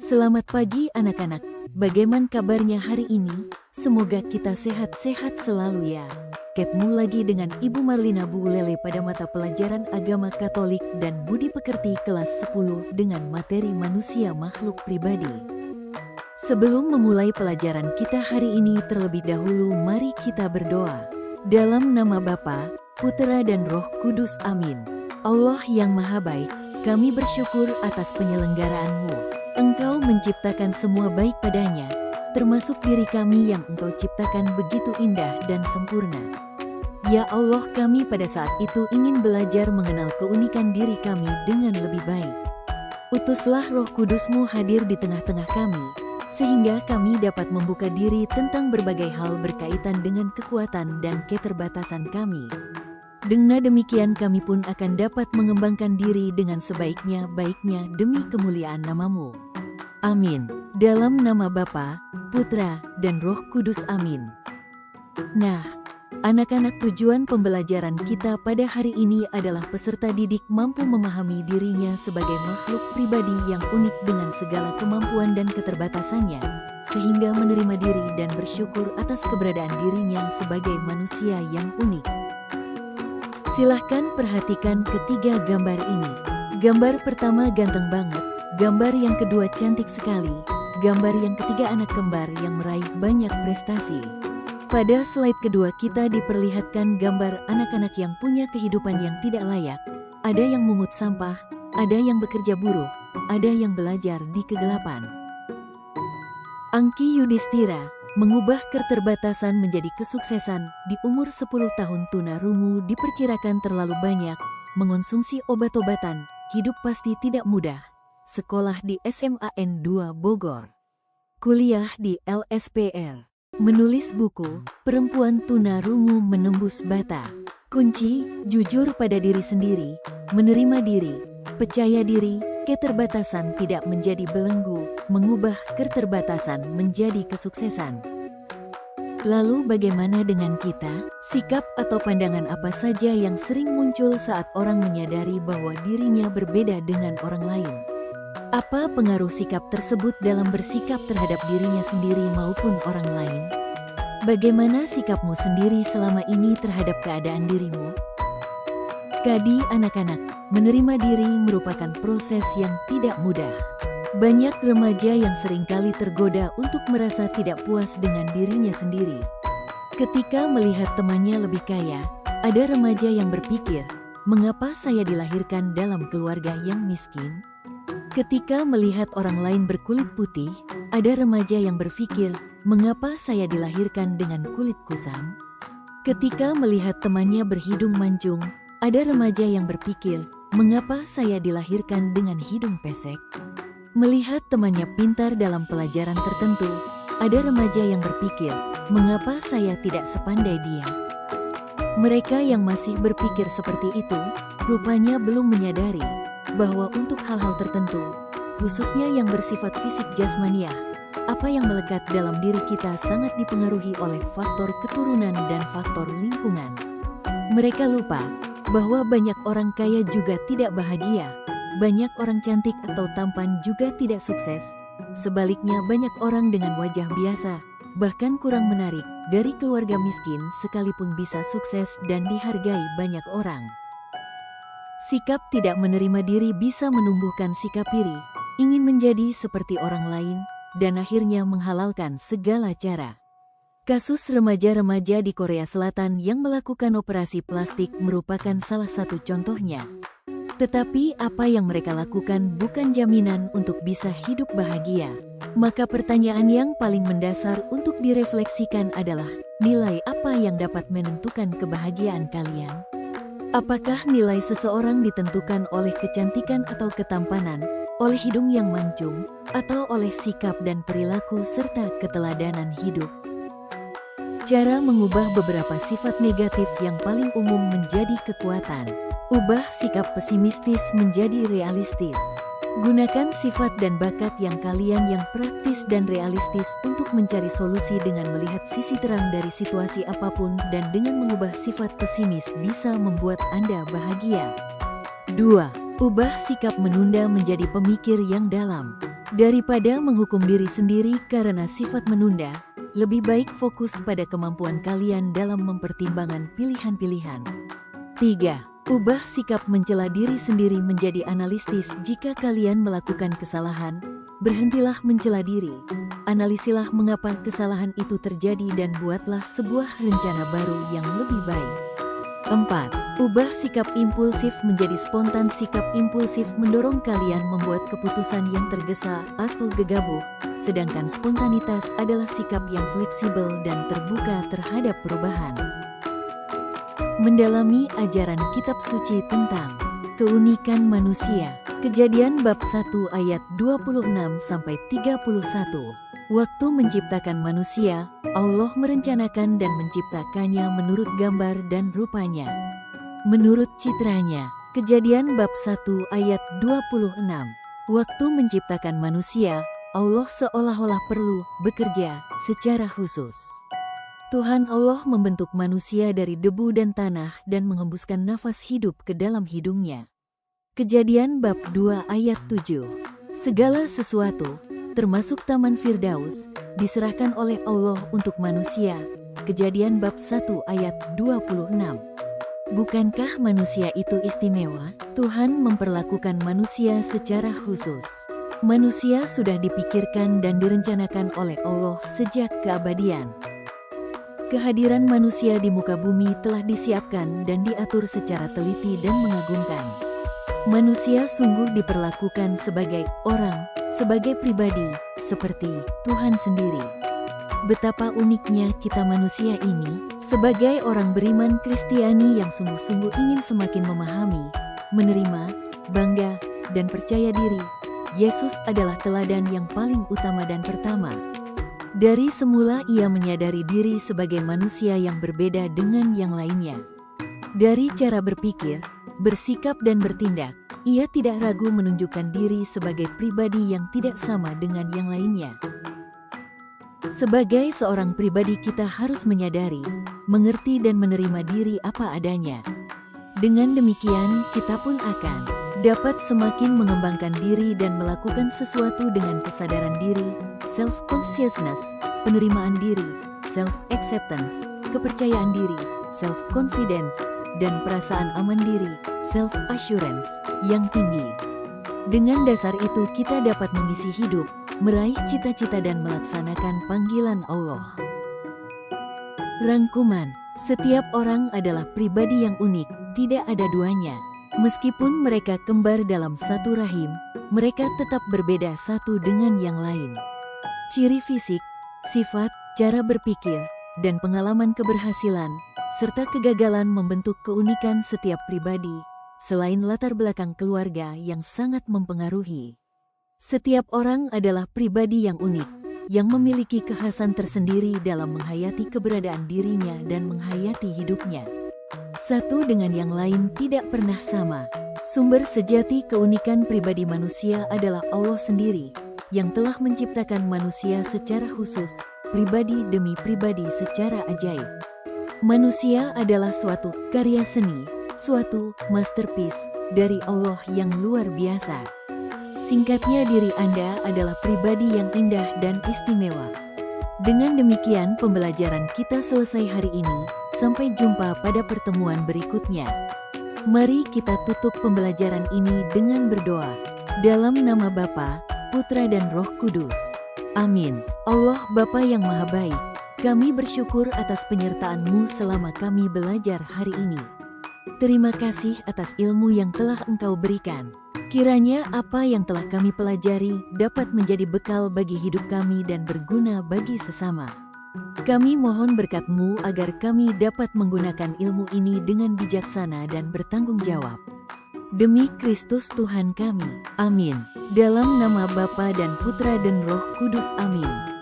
Selamat pagi anak-anak, bagaimana kabarnya hari ini? Semoga kita sehat-sehat selalu ya. Ketemu lagi dengan Ibu Marlina Bu Lele pada mata pelajaran agama Katolik dan Budi Pekerti kelas 10 dengan materi manusia makhluk pribadi. Sebelum memulai pelajaran kita hari ini terlebih dahulu mari kita berdoa. Dalam nama Bapa, Putera dan Roh Kudus, amin. Allah yang Maha Baik, kami bersyukur atas penyelenggaraanmu. Engkau menciptakan semua baik padanya, termasuk diri kami yang Engkau ciptakan begitu indah dan sempurna. Ya Allah, kami pada saat itu ingin belajar mengenal keunikan diri kami dengan lebih baik. Utuslah Roh Kudus-Mu hadir di tengah-tengah kami, sehingga kami dapat membuka diri tentang berbagai hal berkaitan dengan kekuatan dan keterbatasan kami. Dengan demikian kami pun akan dapat mengembangkan diri dengan sebaiknya-baiknya demi kemuliaan nama-Mu. Amin. Dalam nama Bapa, Putra, dan Roh Kudus, amin. Nah, anak-anak, tujuan pembelajaran kita pada hari ini adalah peserta didik mampu memahami dirinya sebagai makhluk pribadi yang unik dengan segala kemampuan dan keterbatasannya, sehingga menerima diri dan bersyukur atas keberadaan dirinya sebagai manusia yang unik. Silahkan perhatikan ketiga gambar ini. Gambar pertama ganteng banget, gambar yang kedua cantik sekali, gambar yang ketiga anak kembar yang meraih banyak prestasi. Pada slide kedua kita diperlihatkan gambar anak-anak yang punya kehidupan yang tidak layak. Ada yang mungut sampah, ada yang bekerja buruh, ada yang belajar di kegelapan. Angki Yudhistira mengubah keterbatasan menjadi kesuksesan. Di umur 10 tahun tunarungu diperkirakan terlalu banyak mengonsumsi obat-obatan, hidup pasti tidak mudah. Sekolah di SMAN 2 Bogor. Kuliah di LSPR. Menulis buku, Perempuan Tunarungu Menembus Bata. Kunci, jujur pada diri sendiri, menerima diri, percaya diri, keterbatasan tidak menjadi belenggu, mengubah keterbatasan menjadi kesuksesan. Lalu bagaimana dengan kita? Sikap atau pandangan apa saja yang sering muncul saat orang menyadari bahwa dirinya berbeda dengan orang lain? Apa pengaruh sikap tersebut dalam bersikap terhadap dirinya sendiri maupun orang lain? Bagaimana sikapmu sendiri selama ini terhadap keadaan dirimu? Kadi anak-anak, menerima diri merupakan proses yang tidak mudah. Banyak remaja yang seringkali tergoda untuk merasa tidak puas dengan dirinya sendiri. Ketika melihat temannya lebih kaya, ada remaja yang berpikir, mengapa saya dilahirkan dalam keluarga yang miskin? Ketika melihat orang lain berkulit putih, ada remaja yang berpikir, mengapa saya dilahirkan dengan kulit kusam? Ketika melihat temannya berhidung mancung, ada remaja yang berpikir, mengapa saya dilahirkan dengan hidung pesek? Melihat temannya pintar dalam pelajaran tertentu, ada remaja yang berpikir, mengapa saya tidak sepandai dia? Mereka yang masih berpikir seperti itu, rupanya belum menyadari bahwa untuk hal-hal tertentu, khususnya yang bersifat fisik jasmaniah, apa yang melekat dalam diri kita sangat dipengaruhi oleh faktor keturunan dan faktor lingkungan. Mereka lupa bahwa banyak orang kaya juga tidak bahagia, banyak orang cantik atau tampan juga tidak sukses. Sebaliknya banyak orang dengan wajah biasa, bahkan kurang menarik, dari keluarga miskin sekalipun bisa sukses dan dihargai banyak orang. Sikap tidak menerima diri bisa menumbuhkan sikap iri, ingin menjadi seperti orang lain, dan akhirnya menghalalkan segala cara. Kasus remaja-remaja di Korea Selatan yang melakukan operasi plastik merupakan salah satu contohnya. Tetapi apa yang mereka lakukan bukan jaminan untuk bisa hidup bahagia. Maka pertanyaan yang paling mendasar untuk direfleksikan adalah, nilai apa yang dapat menentukan kebahagiaan kalian? Apakah nilai seseorang ditentukan oleh kecantikan atau ketampanan, oleh hidung yang mancung, atau oleh sikap dan perilaku serta keteladanan hidup? Cara mengubah beberapa sifat negatif yang paling umum menjadi kekuatan. Ubah sikap pesimistis menjadi realistis. Gunakan sifat dan bakat yang kalian yang praktis dan realistis untuk mencari solusi dengan melihat sisi terang dari situasi apapun dan dengan mengubah sifat pesimis bisa membuat Anda bahagia. 2. Ubah sikap menunda menjadi pemikir yang dalam. Daripada menghukum diri sendiri karena sifat menunda, lebih baik fokus pada kemampuan kalian dalam mempertimbangkan pilihan-pilihan. 3. Ubah sikap mencela diri sendiri menjadi analitis. Jika kalian melakukan kesalahan, berhentilah mencela diri. Analisilah mengapa kesalahan itu terjadi dan buatlah sebuah rencana baru yang lebih baik. 4. Ubah sikap impulsif menjadi spontan. Sikap impulsif mendorong kalian membuat keputusan yang tergesa atau gegabah, sedangkan spontanitas adalah sikap yang fleksibel dan terbuka terhadap perubahan. Mendalami ajaran kitab suci tentang keunikan manusia. Kejadian bab 1 ayat 26-31. Waktu menciptakan manusia, Allah merencanakan dan menciptakannya menurut gambar dan rupanya, menurut citranya. Kejadian bab 1 ayat 26. Waktu menciptakan manusia, Allah seolah-olah perlu bekerja secara khusus. Tuhan Allah membentuk manusia dari debu dan tanah dan menghembuskan nafas hidup ke dalam hidungnya. Kejadian bab 2 ayat 7. Segala sesuatu, termasuk Taman Firdaus, diserahkan oleh Allah untuk manusia. Kejadian bab 1 ayat 26. Bukankah manusia itu istimewa? Tuhan memperlakukan manusia secara khusus. Manusia sudah dipikirkan dan direncanakan oleh Allah sejak keabadian. Kehadiran manusia di muka bumi telah disiapkan dan diatur secara teliti dan mengagumkan. Manusia sungguh diperlakukan sebagai orang, sebagai pribadi, seperti Tuhan sendiri. Betapa uniknya kita manusia ini, sebagai orang beriman Kristiani yang sungguh-sungguh ingin semakin memahami, menerima, bangga, dan percaya diri. Yesus adalah teladan yang paling utama dan pertama. Dari semula ia menyadari diri sebagai manusia yang berbeda dengan yang lainnya. Dari cara berpikir, bersikap dan bertindak, ia tidak ragu menunjukkan diri sebagai pribadi yang tidak sama dengan yang lainnya. Sebagai seorang pribadi kita harus menyadari, mengerti dan menerima diri apa adanya. Dengan demikian, kita pun akan dapat semakin mengembangkan diri dan melakukan sesuatu dengan kesadaran diri, self-consciousness, penerimaan diri, self-acceptance, kepercayaan diri, self-confidence, dan perasaan aman diri, self-assurance, yang tinggi. Dengan dasar itu kita dapat mengisi hidup, meraih cita-cita dan melaksanakan panggilan Allah. Rangkuman, setiap orang adalah pribadi yang unik, tidak ada duanya. Meskipun mereka kembar dalam satu rahim, mereka tetap berbeda satu dengan yang lain. Ciri fisik, sifat, cara berpikir, dan pengalaman keberhasilan, serta kegagalan membentuk keunikan setiap pribadi, selain latar belakang keluarga yang sangat mempengaruhi. Setiap orang adalah pribadi yang unik, yang memiliki kekhasan tersendiri dalam menghayati keberadaan dirinya dan menghayati hidupnya. Satu dengan yang lain tidak pernah sama. Sumber sejati keunikan pribadi manusia adalah Allah sendiri, yang telah menciptakan manusia secara khusus, pribadi demi pribadi secara ajaib. Manusia adalah suatu karya seni, suatu masterpiece dari Allah yang luar biasa. Singkatnya, diri Anda adalah pribadi yang indah dan istimewa. Dengan demikian, pembelajaran kita selesai hari ini. Sampai jumpa pada pertemuan berikutnya. Mari kita tutup pembelajaran ini dengan berdoa. Dalam nama Bapa, Putra dan Roh Kudus. Amin. Allah Bapa yang Maha Baik, kami bersyukur atas penyertaan-Mu selama kami belajar hari ini. Terima kasih atas ilmu yang telah Engkau berikan. Kiranya apa yang telah kami pelajari dapat menjadi bekal bagi hidup kami dan berguna bagi sesama. Kami mohon berkat-Mu agar kami dapat menggunakan ilmu ini dengan bijaksana dan bertanggung jawab. Demi Kristus Tuhan kami. Amin. Dalam nama Bapa dan Putra dan Roh Kudus. Amin.